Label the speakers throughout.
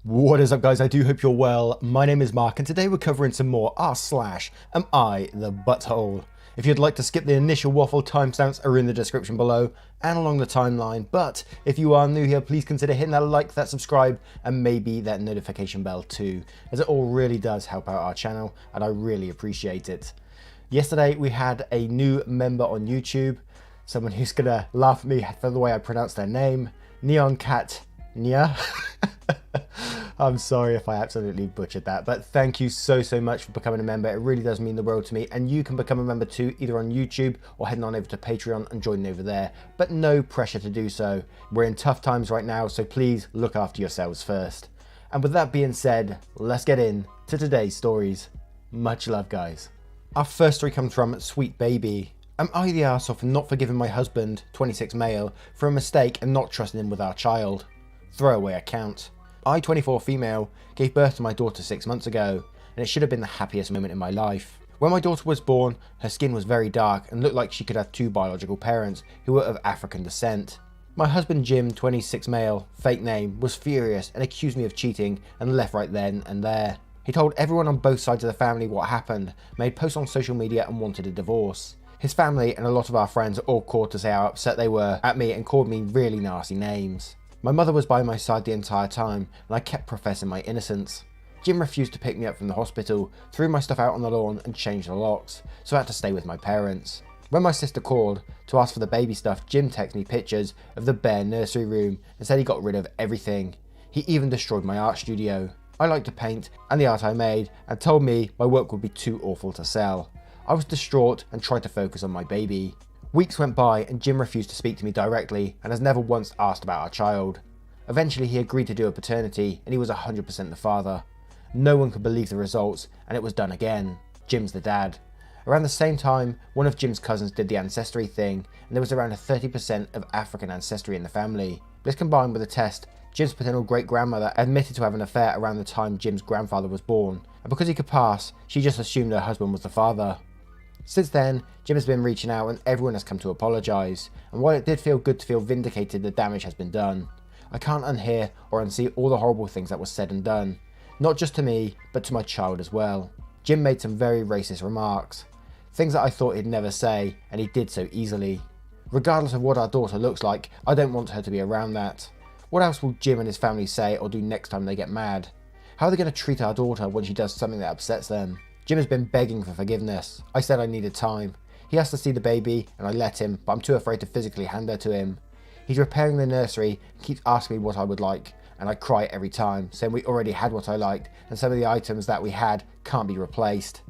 Speaker 1: What is up, guys? I do hope you're well. My name is Mark and today we're covering some more r/am I the butthole. If you'd like to skip the initial waffle, timestamps are in the description below and along the timeline, but if you are new here, please consider hitting that like, that subscribe and maybe that notification bell too, as it all really does help out our channel and I really appreciate it. Yesterday we had a new member on YouTube, someone who's gonna laugh at me for the way I pronounce their name, Neon Cat Nia. I'm sorry if I absolutely butchered that, but thank you so much for becoming a member. It really does mean the world to me, and you can become a member too, either on YouTube or heading on over to Patreon and joining over there, but no pressure to do so. We're in tough times right now, so please look after yourselves first. And with that being said, let's get in to today's stories. Much love, guys. Our first story comes from Sweet Baby. Am I the arsehole for not forgiving my husband, 26 male, for a mistake and not trusting him with our child? Throwaway account. I, 24 female, gave birth to my daughter 6 months ago, and it should have been the happiest moment in my life. When my daughter was born, her skin was very dark and looked like she could have 2 biological parents who were of African descent. My husband Jim, 26 male, fake name, was furious and accused me of cheating and left right then and there. He told everyone on both sides of the family what happened, made posts on social media and wanted a divorce. His family and a lot of our friends all called to say how upset they were at me and called me really nasty names. My mother was by my side the entire time, and I kept professing my innocence. Jim refused to pick me up from the hospital, threw my stuff out on the lawn and changed the locks, so I had to stay with my parents. When my sister called to ask for the baby stuff, Jim texted me pictures of the bare nursery room and said he got rid of everything. He even destroyed my art studio. I like to paint and the art I made, and told me my work would be too awful to sell. I was distraught and tried to focus on my baby. Weeks went by and Jim refused to speak to me directly and has never once asked about our child. Eventually he agreed to do a paternity and he was 100% the father. No one could believe the results and it was done again. Jim's the dad. Around the same time, one of Jim's cousins did the ancestry thing and there was around a 30% of African ancestry in the family. This combined with a test, Jim's paternal great-grandmother admitted to having an affair around the time Jim's grandfather was born, and because he could pass, she just assumed her husband was the father. Since then, Jim has been reaching out and everyone has come to apologise, and while it did feel good to feel vindicated, the damage has been done. I can't unhear or unsee all the horrible things that were said and done, not just to me, but to my child as well. Jim made some very racist remarks, things that I thought he'd never say, and he did so easily. Regardless of what our daughter looks like, I don't want her to be around that. What else will Jim and his family say or do next time they get mad? How are they going to treat our daughter when she does something that upsets them? Jim has been begging for forgiveness. I said I needed time. He has to see the baby and I let him, but I'm too afraid to physically hand her to him. He's repairing the nursery and keeps asking me what I would like, and I cry every time, saying we already had what I liked and some of the items that we had can't be replaced.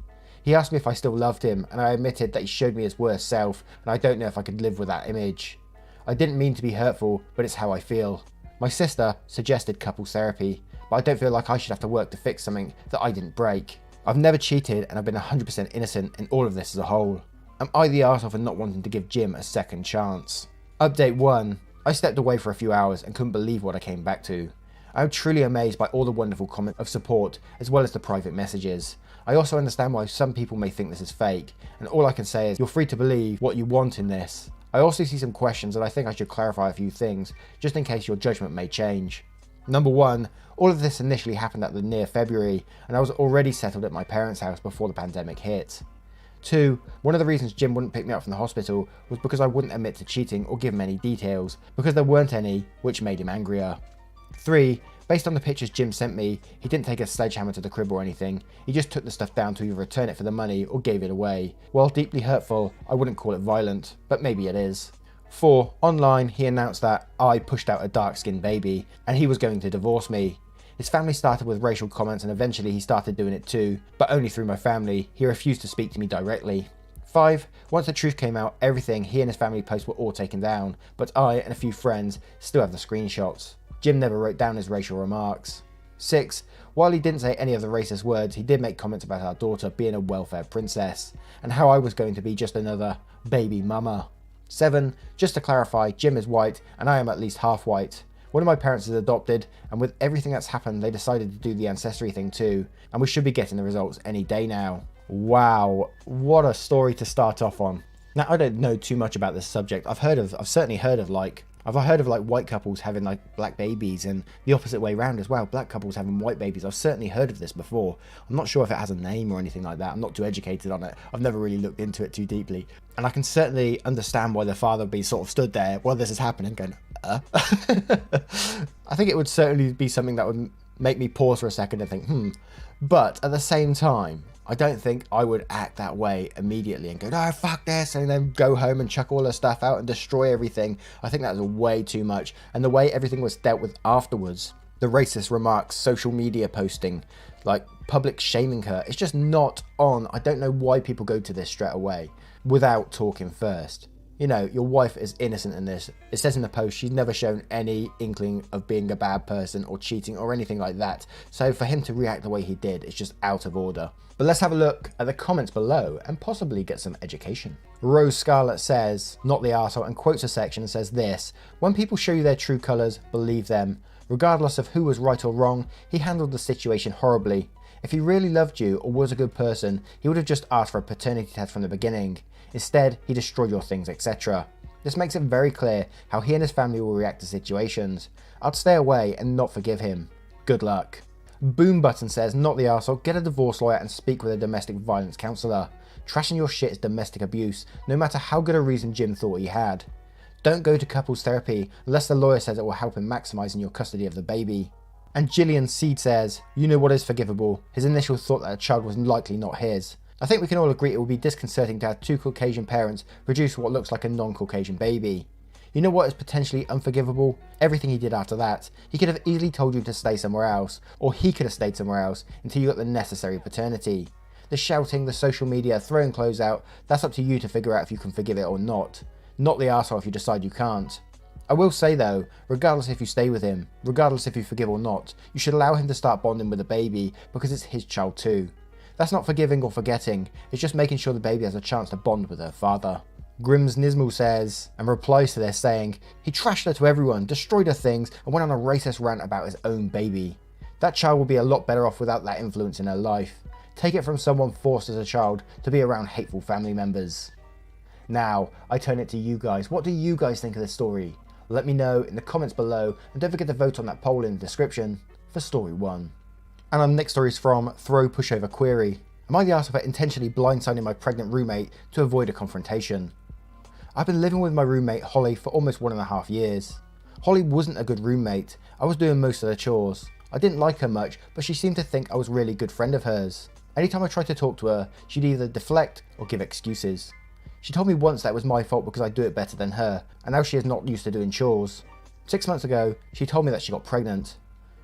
Speaker 1: He asked me if I still loved him and I admitted that he showed me his worst self and I don't know if I could live with that image. I didn't mean to be hurtful, but it's how I feel. My sister suggested couples therapy, but I don't feel like I should have to work to fix something that I didn't break. I've never cheated and I've been 100% innocent in all of this as a whole. Am I the arsehole for not wanting to give Jim a second chance? Update 1. I stepped away for a few hours and couldn't believe what I came back to. I am truly amazed by all the wonderful comments of support as well as the private messages. I also understand why some people may think this is fake, and all I can say is you're free to believe what you want in this. I also see some questions and I think I should clarify a few things, just in case your judgment may change. Number 1, all of this initially happened at the near February, and I was already settled at my parents' house before the pandemic hit. 2, one of the reasons Jim wouldn't pick me up from the hospital was because I wouldn't admit to cheating or give him any details, because there weren't any, which made him angrier. 3, based on the pictures Jim sent me, he didn't take a sledgehammer to the crib or anything, he just took the stuff down to either return it for the money or gave it away. While deeply hurtful, I wouldn't call it violent, but maybe it is. 4, online he announced that I pushed out a dark-skinned baby and he was going to divorce me. His family started with racial comments and eventually he started doing it too, but only through my family. He refused to speak to me directly. 5, once the truth came out, everything he and his family posts were all taken down, but I and a few friends still have the screenshots. Jim never wrote down his racial remarks. 6, while he didn't say any of the racist words, he did make comments about our daughter being a welfare princess and how I was going to be just another baby mama. 7, just to clarify, Jim is white and I am at least half white. One of my parents is adopted, and with everything that's happened they decided to do the ancestry thing too, and we should be getting the results any day now. Wow, what a story to start off on. Now I don't know too much about this subject. I've certainly heard of like I've heard of like white couples having like black babies and the opposite way around as well, black couples having white babies. I've certainly heard of this before. I'm not sure if it has a name or anything like that. I'm not too educated on it. I've never really looked into it too deeply. And I can certainly understand why the father would be sort of stood there while this is happening going, I think it would certainly be something that would make me pause for a second and think, But at the same time, I don't think I would act that way immediately and go, no, fuck this, and then go home and chuck all her stuff out and destroy everything. I think that was way too much. And the way everything was dealt with afterwards, the racist remarks, social media posting, like public shaming her, it's just not on. I don't know why people go to this straight away without talking first. You know, your wife is innocent in this. It says in the post she's never shown any inkling of being a bad person or cheating or anything like that. So for him to react the way he did, it's just out of order. But let's have a look at the comments below and possibly get some education. Rose Scarlett says, not the arsehole, and quotes a section and says this: when people show you their true colours, believe them. Regardless of who was right or wrong, he handled the situation horribly. If he really loved you or was a good person, he would have just asked for a paternity test from the beginning. Instead, he destroyed your things, etc. This makes it very clear how he and his family will react to situations. I'd stay away and not forgive him. Good luck. Boom Button says, not the arsehole, get a divorce lawyer and speak with a domestic violence counsellor. Trashing your shit is domestic abuse, no matter how good a reason Jim thought he had. Don't go to couples therapy unless the lawyer says it will help in maximising your custody of the baby. And Gillian Seed says, you know what is forgivable, his initial thought that a child was likely not his. I think we can all agree it would be disconcerting to have two Caucasian parents produce what looks like a non-Caucasian baby. You know what is potentially unforgivable? Everything he did after that. He could have easily told you to stay somewhere else, or he could have stayed somewhere else until you got the necessary paternity. The shouting, the social media, throwing clothes out, that's up to you to figure out if you can forgive it or not. Not the arsehole if you decide you can't. I will say though, regardless if you stay with him, regardless if you forgive or not, you should allow him to start bonding with the baby because it's his child too. That's not forgiving or forgetting, it's just making sure the baby has a chance to bond with her father. Grims Nismal says, and replies to this saying, he trashed her to everyone, destroyed her things, and went on a racist rant about his own baby. That child will be a lot better off without that influence in her life. Take it from someone forced as a child to be around hateful family members. Now, I turn it to you guys. What do you guys think of this story? Let me know in the comments below, and don't forget to vote on that poll in the description for story 1. And our next story is from Throw Pushover Query. Am I the arsehole for intentionally blindsiding my pregnant roommate to avoid a confrontation? I've been living with my roommate Holly for almost 1.5 years. Holly wasn't a good roommate. I was doing most of the chores. I didn't like her much, but she seemed to think I was a really good friend of hers. Anytime I tried to talk to her, she'd either deflect or give excuses. She told me once that it was my fault because I do it better than her, and now she is not used to doing chores. 6 months ago, she told me that she got pregnant.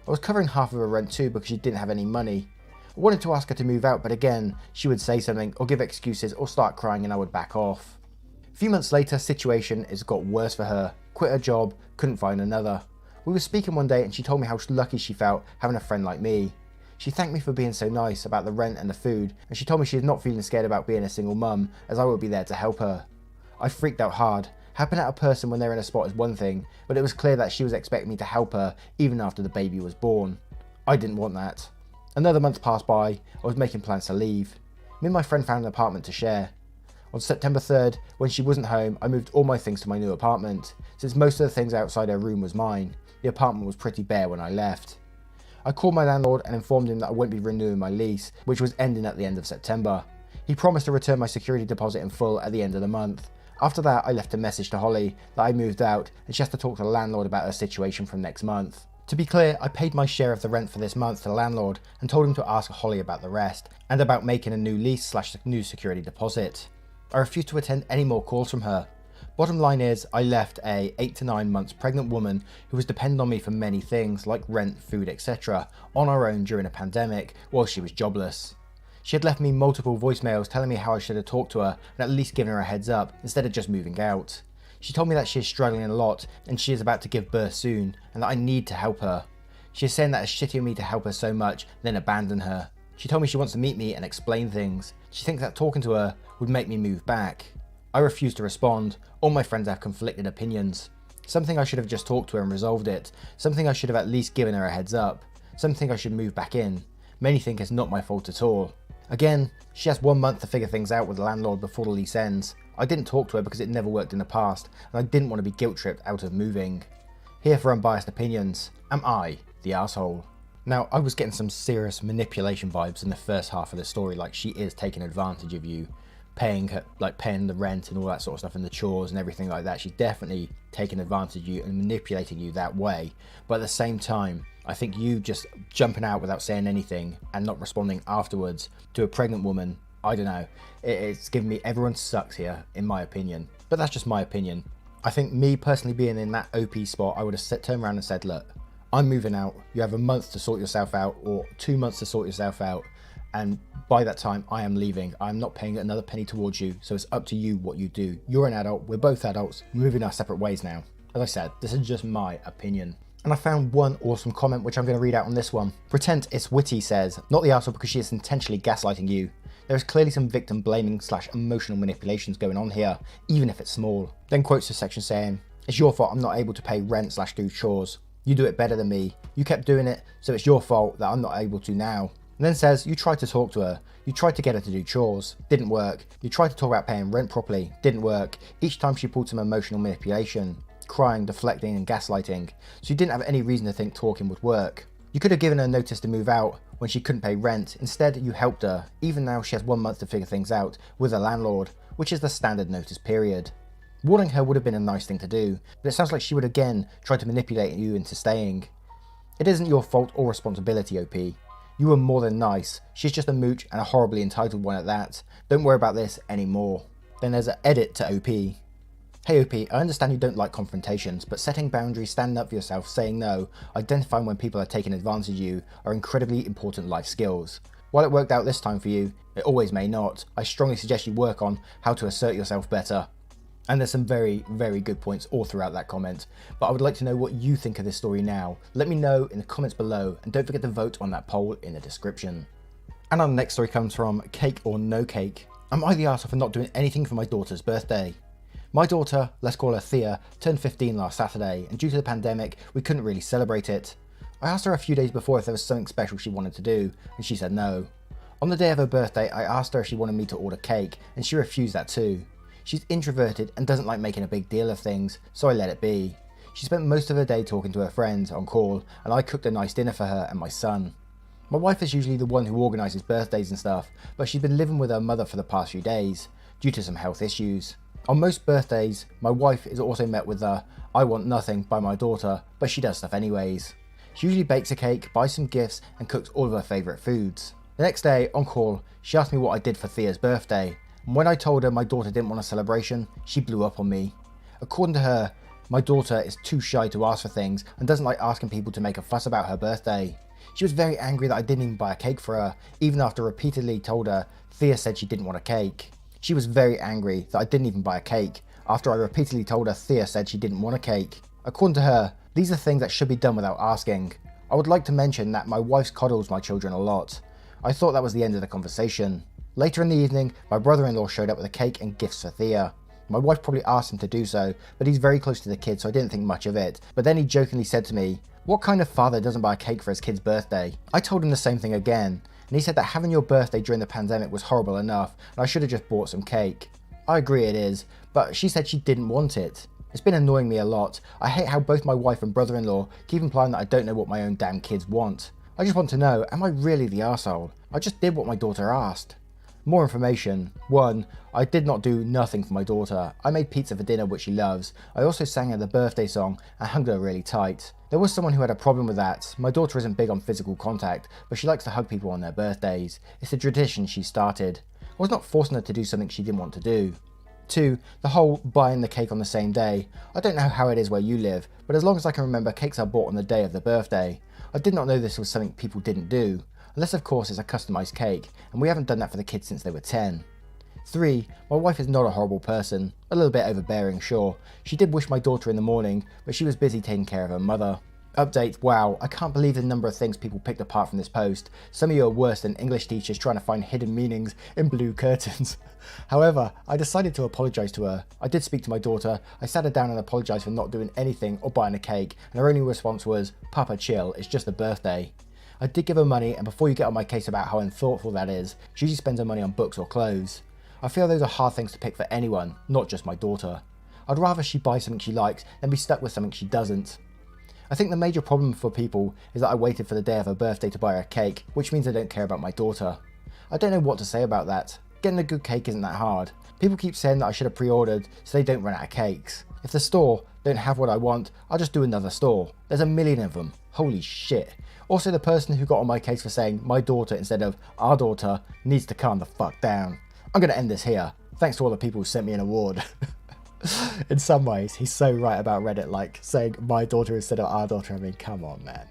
Speaker 1: I was covering half of her rent too because she didn't have any money. I wanted to ask her to move out, but again, she would say something or give excuses or start crying and I would back off. A few months later, situation has got worse for her. Quit her job, couldn't find another. We were speaking one day and she told me how lucky she felt having a friend like me. She thanked me for being so nice about the rent and the food, and she told me she's not feeling scared about being a single mum as I would be there to help her. I freaked out hard. Helping out a person when they're in a spot is one thing, but it was clear that she was expecting me to help her even after the baby was born. I didn't want that. Another month passed by. I was making plans to leave. Me and my friend found an apartment to share. On September 3rd, when she wasn't home, I moved all my things to my new apartment. Since most of the things outside her room was mine, the apartment was pretty bare when I left. I called my landlord and informed him that I wouldn't be renewing my lease, which was ending at the end of September. He promised to return my security deposit in full at the end of the month. After that, I left a message to Holly that I moved out and she has to talk to the landlord about her situation from next month. To be clear, I paid my share of the rent for this month to the landlord and told him to ask Holly about the rest and about making a new lease / new security deposit. I refused to attend any more calls from her. Bottom line is, I left a 8 to 9 months pregnant woman who was dependent on me for many things like rent, food, etc. on her own during a pandemic while she was jobless. She had left me multiple voicemails telling me how I should have talked to her and at least given her a heads up instead of just moving out. She told me that she is struggling a lot and she is about to give birth soon and that I need to help her. She is saying that it's shitty of me to help her so much then abandon her. She told me she wants to meet me and explain things. She thinks that talking to her would make me move back. I refused to respond. All my friends have conflicted opinions. Something I should have just talked to her and resolved it. Something I should have at least given her a heads up. Something I should move back in. Many think it's not my fault at all. Again, she has 1 month to figure things out with the landlord before the lease ends. I didn't talk to her because it never worked in the past, and I didn't want to be guilt-tripped out of moving. Here for unbiased opinions, am I the asshole? Now, I was getting some serious manipulation vibes in the first half of the story, like she is taking advantage of you, paying the rent and all that sort of stuff and the chores and everything like that. She's definitely taking advantage of you and manipulating you that way. But at the same time, I think you just jumping out without saying anything and not responding afterwards to a pregnant woman, I don't know, it's giving me everyone sucks here, in my opinion. But that's just my opinion. I think me personally being in that OP spot, I would have turned around and said, look, I'm moving out, you have a month to sort yourself out or 2 months to sort yourself out, and by that time I am leaving. I'm not paying another penny towards you, so it's up to you what you do. You're an adult, we're both adults, we're moving our separate ways now. As I said, this is just my opinion. And I found one awesome comment which I'm going to read out on this one. Pretend It's Witty says, not the arsehole because she is intentionally gaslighting you. There is clearly some victim blaming / emotional manipulations going on here, even if it's small. Then quotes the section saying, it's your fault I'm not able to pay rent / do chores. You do it better than me. You kept doing it, so it's your fault that I'm not able to now. And then says, you tried to talk to her. You tried to get her to do chores. Didn't work. You tried to talk about paying rent properly. Didn't work. Each time she pulled some emotional manipulation, crying, deflecting and gaslighting. So you didn't have any reason to think talking would work. You could have given her notice to move out when she couldn't pay rent. Instead, you helped her. Even now she has 1 month to figure things out with a landlord, which is the standard notice period. Warning her would have been a nice thing to do, but it sounds like she would again try to manipulate you into staying. It isn't your fault or responsibility, OP. You were more than nice. She's just a mooch and a horribly entitled one at that. Don't worry about this anymore. Then there's an edit to OP. Hey OP, I understand you don't like confrontations, but setting boundaries, standing up for yourself, saying no, identifying when people are taking advantage of you are incredibly important life skills. While it worked out this time for you, it always may not. I strongly suggest you work on how to assert yourself better. And there's some very, very good points all throughout that comment, but I would like to know what you think of this story now. Let me know in the comments below, and don't forget to vote on that poll in the description. And our next story comes from Cake or No Cake. Am I the arsehole for not doing anything for my daughter's birthday? My daughter, let's call her Thea, turned 15 last Saturday, and due to the pandemic, we couldn't really celebrate it. I asked her a few days before if there was something special she wanted to do, and she said no. On the day of her birthday, I asked her if she wanted me to order cake, and she refused that too. She's introverted and doesn't like making a big deal of things, so I let it be. She spent most of her day talking to her friends on call, and I cooked a nice dinner for her and my son. My wife is usually the one who organises birthdays and stuff, but she's been living with her mother for the past few days, due to some health issues. On most birthdays, my wife is also met with the I want nothing by my daughter, but she does stuff anyways. She usually bakes a cake, buys some gifts, and cooks all of her favourite foods. The next day, on call, she asked me what I did for Thea's birthday. And when I told her my daughter didn't want a celebration, she blew up on me. According to her, my daughter is too shy to ask for things and doesn't like asking people to make a fuss about her birthday. She was very angry that I didn't even buy a cake for her, even after repeatedly told her Thea said she didn't want a cake. She was very angry that I didn't even buy a cake, after I repeatedly told her Thea said she didn't want a cake. According to her, these are things that should be done without asking. I would like to mention that my wife coddles my children a lot. I thought that was the end of the conversation. Later in the evening, my brother-in-law showed up with a cake and gifts for Thea. My wife probably asked him to do so, but he's very close to the kid, so I didn't think much of it. But then he jokingly said to me, what kind of father doesn't buy a cake for his kid's birthday? I told him the same thing again, and he said that having your birthday during the pandemic was horrible enough, and I should have just bought some cake. I agree it is, but she said she didn't want it. It's been annoying me a lot. I hate how both my wife and brother-in-law keep implying that I don't know what my own damn kids want. I just want to know, am I really the arsehole? I just did what my daughter asked. More information. 1. I did not do nothing for my daughter. I made pizza for dinner, which she loves. I also sang her the birthday song and hugged her really tight. There was someone who had a problem with that. My daughter isn't big on physical contact, but she likes to hug people on their birthdays. It's a tradition she started. I was not forcing her to do something she didn't want to do. 2. The whole buying the cake on the same day. I don't know how it is where you live, but as long as I can remember, cakes are bought on the day of the birthday. I did not know this was something people didn't do. Unless of course it's a customised cake, and we haven't done that for the kids since they were 10. 3. My wife is not a horrible person. A little bit overbearing, sure. She did wish my daughter in the morning, but she was busy taking care of her mother. Update, wow, I can't believe the number of things people picked apart from this post. Some of you are worse than English teachers trying to find hidden meanings in blue curtains. However, I decided to apologise to her. I did speak to my daughter. I sat her down and apologised for not doing anything or buying a cake, and her only response was, Papa chill, it's just a birthday. I did give her money, and before you get on my case about how unthoughtful that is, she usually spends her money on books or clothes. I feel those are hard things to pick for anyone, not just my daughter. I'd rather she buys something she likes than be stuck with something she doesn't. I think the major problem for people is that I waited for the day of her birthday to buy her a cake, which means I don't care about my daughter. I don't know what to say about that. Getting a good cake isn't that hard. People keep saying that I should have pre-ordered so they don't run out of cakes. If the store don't have what I want, I'll just do another store. There's a million of them. Holy shit. Also, the person who got on my case for saying my daughter instead of our daughter needs to calm the fuck down. I'm going to end this here. Thanks to all the people who sent me an award. In some ways, he's so right about Reddit, like saying my daughter instead of our daughter. I mean, come on, man.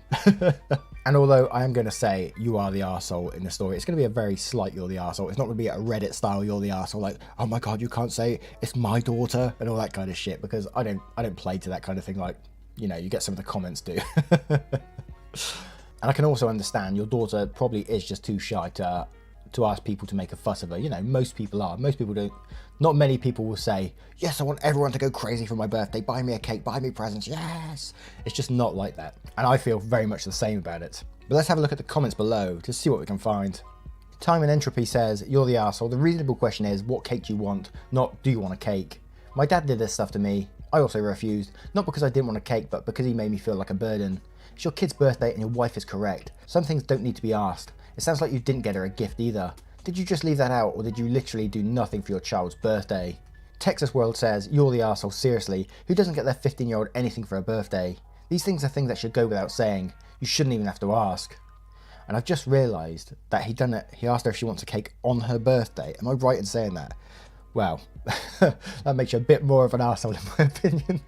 Speaker 1: And although I am going to say you are the arsehole in the story, it's going to be a very slight you're the arsehole. It's not going to be a Reddit style you're the arsehole, like, oh my god, you can't say it's my daughter and all that kind of shit, because I don't play to that kind of thing like, you know, you get some of the comments do. And I can also understand your daughter probably is just too shy to ask people to make a fuss of her. You know, most people are. Most people don't. Not many people will say, yes, I want everyone to go crazy for my birthday. Buy me a cake, buy me presents, yes. It's just not like that. And I feel very much the same about it. But let's have a look at the comments below to see what we can find. Time and Entropy says, you're the arsehole. The reasonable question is, what cake do you want? Not, do you want a cake? My dad did this stuff to me. I also refused. Not because I didn't want a cake, but because he made me feel like a burden. It's your kid's birthday and your wife is correct. Some things don't need to be asked. It sounds like you didn't get her a gift either. Did you just leave that out, or did you literally do nothing for your child's birthday? Texas World says, you're the arsehole, seriously. Who doesn't get their 15-year-old anything for a birthday? These things are things that should go without saying. You shouldn't even have to ask. And I've just realised that he asked her if she wants a cake on her birthday. Am I right in saying that? Well, that makes you a bit more of an arsehole in my opinion.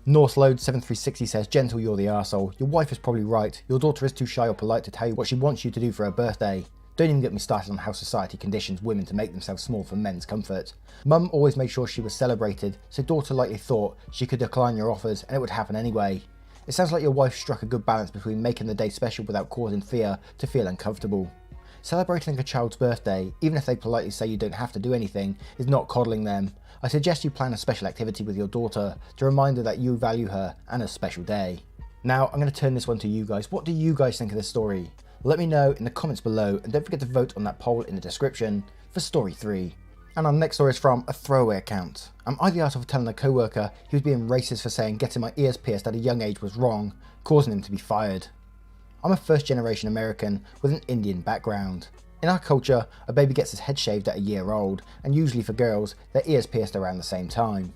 Speaker 1: Northload7360 says, gentle, you're the arsehole. Your wife is probably right. Your daughter is too shy or polite to tell you what she wants you to do for her birthday. Don't even get me started on how society conditions women to make themselves small for men's comfort. Mum always made sure she was celebrated, so daughter likely thought she could decline your offers and it would happen anyway. It sounds like your wife struck a good balance between making the day special without causing fear to feel uncomfortable. Celebrating a child's birthday, even if they politely say you don't have to do anything, is not coddling them. I suggest you plan a special activity with your daughter to remind her that you value her and a special day. Now I'm going to turn this one to you guys. What do you guys think of this story? Let me know in the comments below, and don't forget to vote on that poll in the description for story 3. And our next story is from a throwaway account. Am I the arsehole for telling a co-worker he was being racist for saying getting my ears pierced at a young age was wrong, causing him to be fired? I'm a first-generation American with an Indian background. In our culture, a baby gets his head shaved at a year old, and usually for girls, their ears pierced around the same time.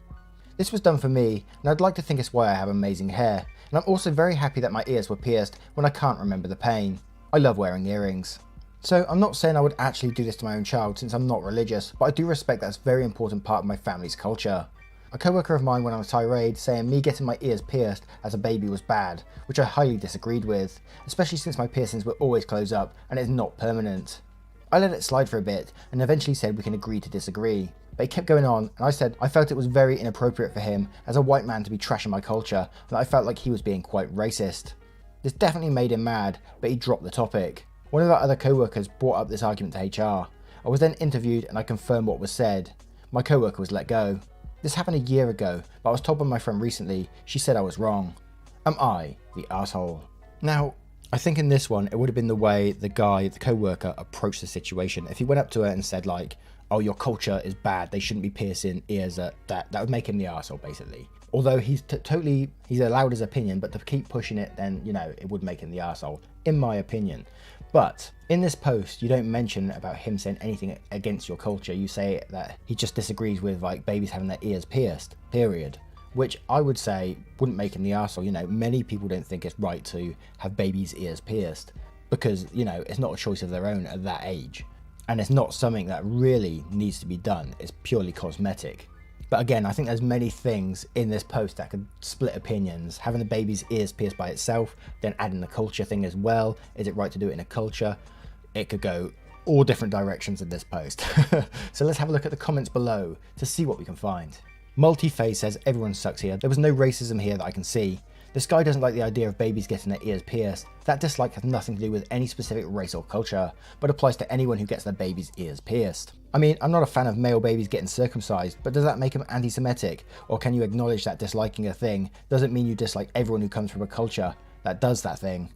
Speaker 1: This was done for me, and I'd like to think it's why I have amazing hair, and I'm also very happy that my ears were pierced when I can't remember the pain. I love wearing earrings. So I'm not saying I would actually do this to my own child since I'm not religious, but I do respect that it's a very important part of my family's culture. A co-worker of mine went on a tirade saying me getting my ears pierced as a baby was bad, which I highly disagreed with, especially since my piercings will always close up and it's not permanent. I let it slide for a bit and eventually said we can agree to disagree, but he kept going on and I said I felt it was very inappropriate for him as a white man to be trashing my culture and that I felt like he was being quite racist. This definitely made him mad, but he dropped the topic. One of our other co-workers brought up this argument to HR. I was then interviewed and I confirmed what was said. My co-worker was let go. This happened a year ago, but I was told by my friend recently. She said I was wrong. Am I the arsehole? Now, I think in this one, it would have been the way the co-worker approached the situation. If he went up to her and said like, oh, your culture is bad, they shouldn't be piercing ears at that would make him the arsehole basically. Although he's allowed his opinion, but to keep pushing it, then, you know, it would make him the arsehole, in my opinion. But in this post, you don't mention about him saying anything against your culture. You say that he just disagrees with like babies having their ears pierced, period. Which I would say wouldn't make him the arsehole. You know, many people don't think it's right to have babies' ears pierced because, you know, it's not a choice of their own at that age. And it's not something that really needs to be done. It's purely cosmetic. But again, I think there's many things in this post that could split opinions. Having the baby's ears pierced by itself, then adding the culture thing as well. Is it right to do it in a culture? It could go all different directions in this post. So let's have a look at the comments below to see what we can find. Multi-Phase says everyone sucks here. There was no racism here that I can see. This guy doesn't like the idea of babies getting their ears pierced. That dislike has nothing to do with any specific race or culture, but applies to anyone who gets their baby's ears pierced. I mean, I'm not a fan of male babies getting circumcised, but does that make them anti-Semitic? Or can you acknowledge that disliking a thing doesn't mean you dislike everyone who comes from a culture that does that thing?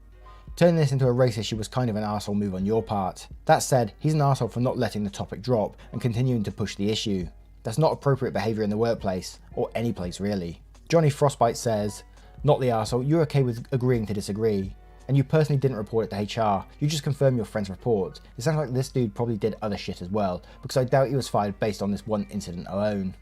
Speaker 1: Turning this into a race issue was kind of an arsehole move on your part. That said, he's an arsehole for not letting the topic drop and continuing to push the issue. That's not appropriate behaviour in the workplace, or any place really. Johnny Frostbite says, "Not the arsehole, you're okay with agreeing to disagree. And you personally didn't report it to HR, you just confirmed your friend's report. It sounds like this dude probably did other shit as well, because I doubt he was fired based on this one incident alone."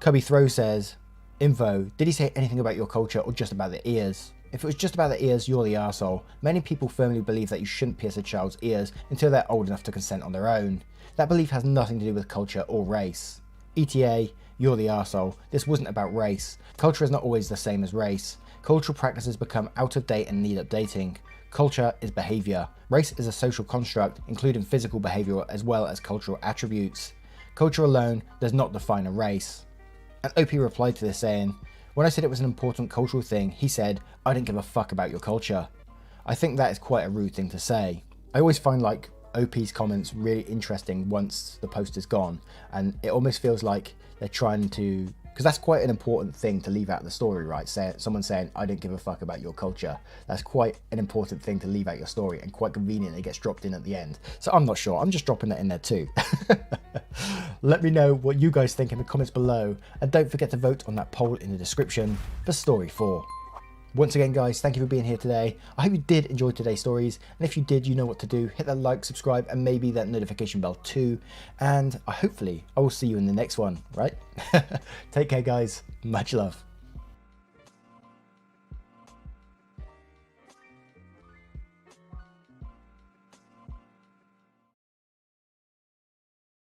Speaker 1: Cubby Throw says, "Info, did he say anything about your culture or just about the ears? If it was just about the ears, you're the arsehole. Many people firmly believe that you shouldn't pierce a child's ears until they're old enough to consent on their own. That belief has nothing to do with culture or race. ETA, you're the arsehole. This wasn't about race. Culture is not always the same as race. Cultural practices become out of date and need updating. Culture is behaviour. Race is a social construct, including physical behaviour as well as cultural attributes. Culture alone does not define a race." And OP replied to this saying, "When I said it was an important cultural thing, he said, I didn't give a fuck about your culture." I think that is quite a rude thing to say. I always find like OP's comments really interesting once the post is gone, and it almost feels like they're trying to, because that's quite an important thing to leave out of the story, right? Someone saying, "I didn't give a fuck about your culture." That's quite an important thing to leave out your story, and quite convenient it gets dropped in at the end. So I'm not sure, I'm just dropping that in there too. Let me know what you guys think in the comments below, and don't forget to vote on that poll in the description for story 4. Once again guys, thank you for being here today. I hope you did enjoy today's stories, and if you did, you know what to do. Hit that like, subscribe, and maybe that notification bell too, and hopefully I will see you in the next one, right? Take care guys, much love.